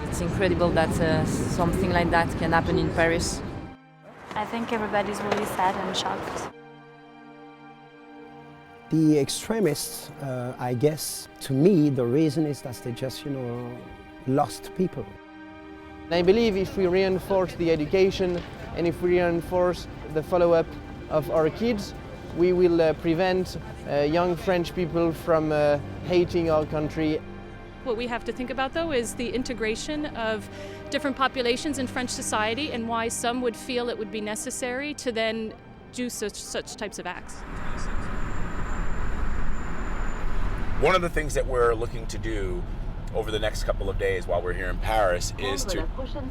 It's incredible that something like that can happen in Paris. I think everybody's really sad and shocked. The extremists, I guess, to me, the reason is that they just, lost people. I believe if we reinforce the education and if we reinforce the follow-up of our kids, we will prevent young French people from hating our country. What we have to think about, though, is the integration of different populations in French society and why some would feel it would be necessary to then do such types of acts. One of the things that we're looking to do over the next couple of days while we're here in Paris is to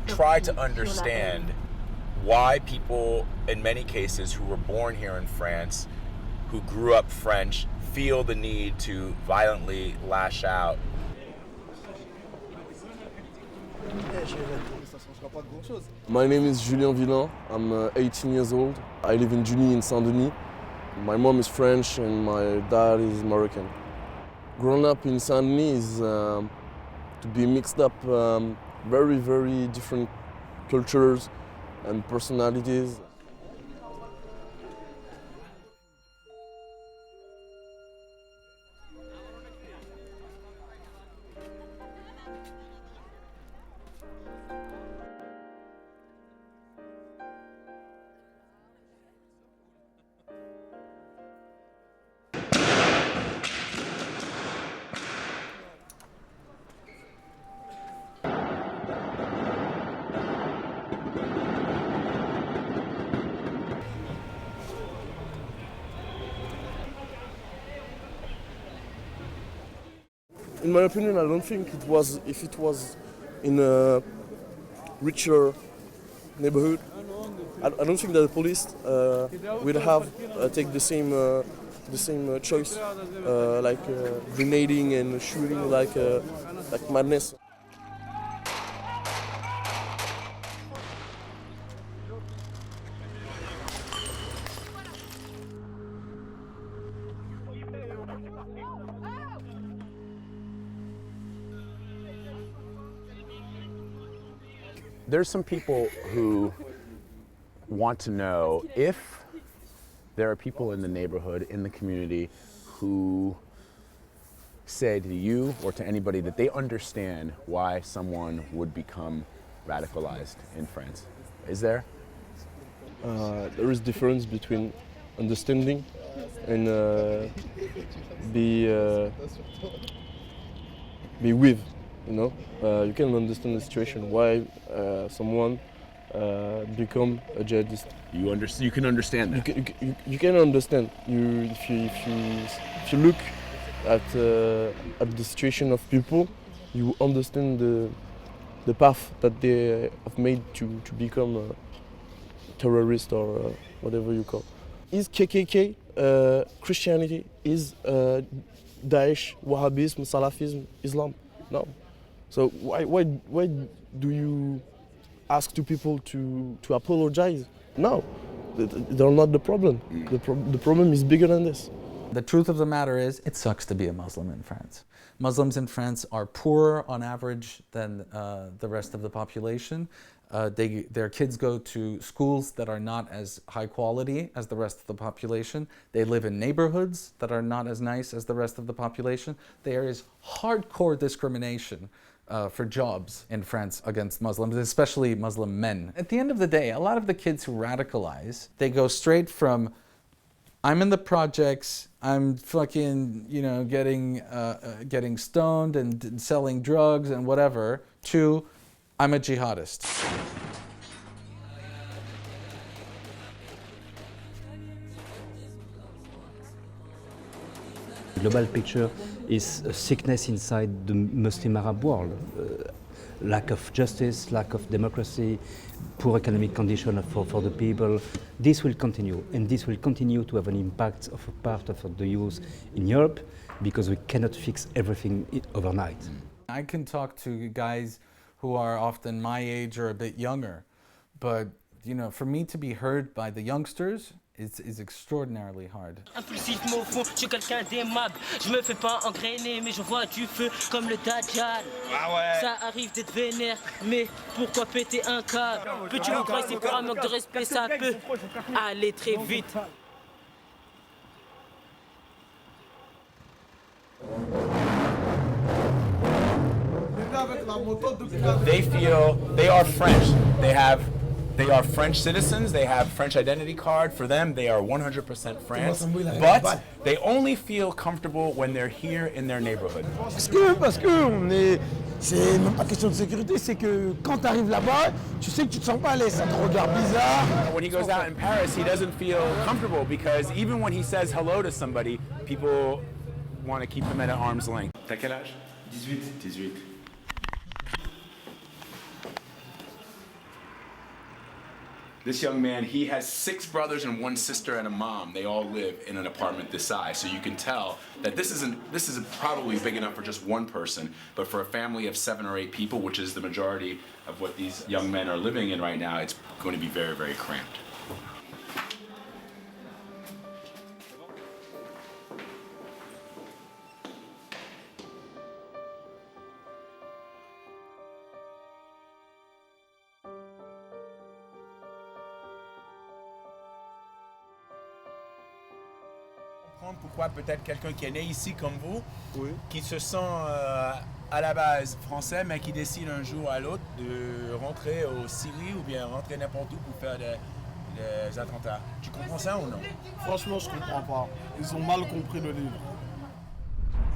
try to understand why people, in many cases, who were born here in France, who grew up French, feel the need to violently lash out. My name is Julien Villain. I'm 18 years old. I live in Juny in Saint-Denis. My mom is French and my dad is Moroccan. Growing up in Saint-Denis is to be mixed up very, very different cultures and personalities. In my opinion, I don't think it was, if it was in a richer neighborhood, I don't think that the police would have take the same choice, like grenading and shooting like madness. There's some people who want to know if there are people in the neighborhood, in the community, who say to you or to anybody that they understand why someone would become radicalized in France. Is there? There is difference between understanding and be with. You can understand the situation why someone become a jihadist. You can understand that. You can understand. If you look at the situation of people, you understand the path that they have made to become a terrorist or whatever you call. Is KKK Christianity? Is Daesh Wahhabism, Salafism, Islam? No. So why do you ask two people to apologize? No, they're not the problem. The problem is bigger than this. The truth of the matter is, it sucks to be a Muslim in France. Muslims in France are poorer on average than the rest of the population. Their kids go to schools that are not as high quality as the rest of the population. They live in neighborhoods that are not as nice as the rest of the population. There is hardcore discrimination for jobs in France against Muslims, especially Muslim men. At the end of the day, a lot of the kids who radicalize, they go straight from, I'm in the projects, I'm fucking, getting stoned and selling drugs and whatever, to, I'm a jihadist. Global picture is a sickness inside the Muslim Arab world. Lack of justice, lack of democracy, poor economic condition for the people. This will continue, and this will continue to have an impact of a part of the youth in Europe, because we cannot fix everything overnight. I can talk to guys who are often my age or a bit younger, but for me to be heard by the youngsters, is extraordinarily hard. Impulsivement au fond, je suis quelqu'un d'aimable. Je me fais pas engrainer, mais je vois du feu comme le Dajjal. Ah ouais. Ça arrive d'être vénère, mais pourquoi péter un câble? Peux-tu me presser pour un manque de respect? Ça peut aller très vite. They feel they are French. They are French citizens. They have French identity card. For them, they are 100% France. But they only feel comfortable when they're here in their neighborhood. Parce que c'est même pas question de sécurité, c'est que quand tu arrives là-bas, tu sais que tu te sens pas à l'aise, ça te regarde bizarre. When he goes out in Paris, he doesn't feel comfortable because even when he says hello to somebody, people want to keep him at arm's length. T'as quel âge? 18. This young man, he has 6 brothers and 1 sister and a mom. They all live in an apartment this size. So you can tell that this is probably big enough for just one person, but for a family of 7 or 8 people, which is the majority of what these young men are living in right now, it's going to be very, very cramped. Pourquoi peut-être quelqu'un qui est né ici comme vous, qui se sent à la base français, mais qui décide un jour à l'autre de rentrer au Syrie ou bien rentrer n'importe où pour faire des attentats. Tu comprends ça ou non? Franchement, je comprends pas. Ils ont mal compris le livre.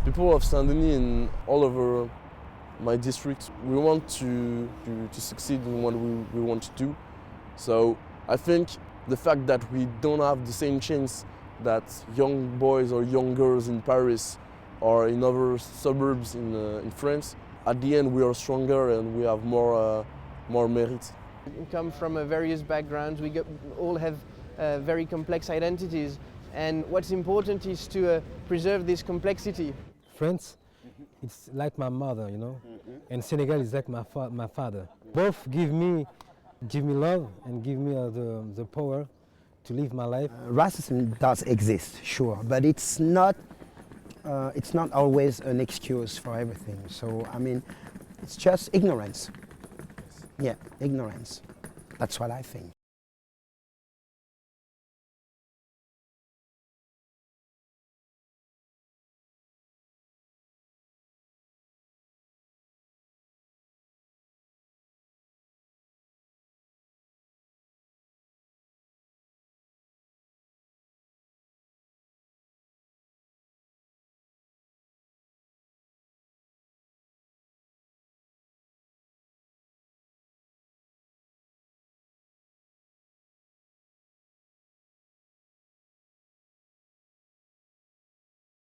People of Saint-Denis and all over my district, we want to succeed in what we want to do. So I think the fact that we don't have the same chance that young boys or young girls in Paris or in other suburbs in France, at the end we are stronger and we have more merit. We come from various backgrounds, all have very complex identities, and what's important is to preserve this complexity. France, it's like my mother, you know, and Senegal is like my father. Both give me love and give me the power to live my life. Racism does exist, sure, but it's not always an excuse for everything. So, I mean, it's just ignorance. Yeah, ignorance. That's what I think.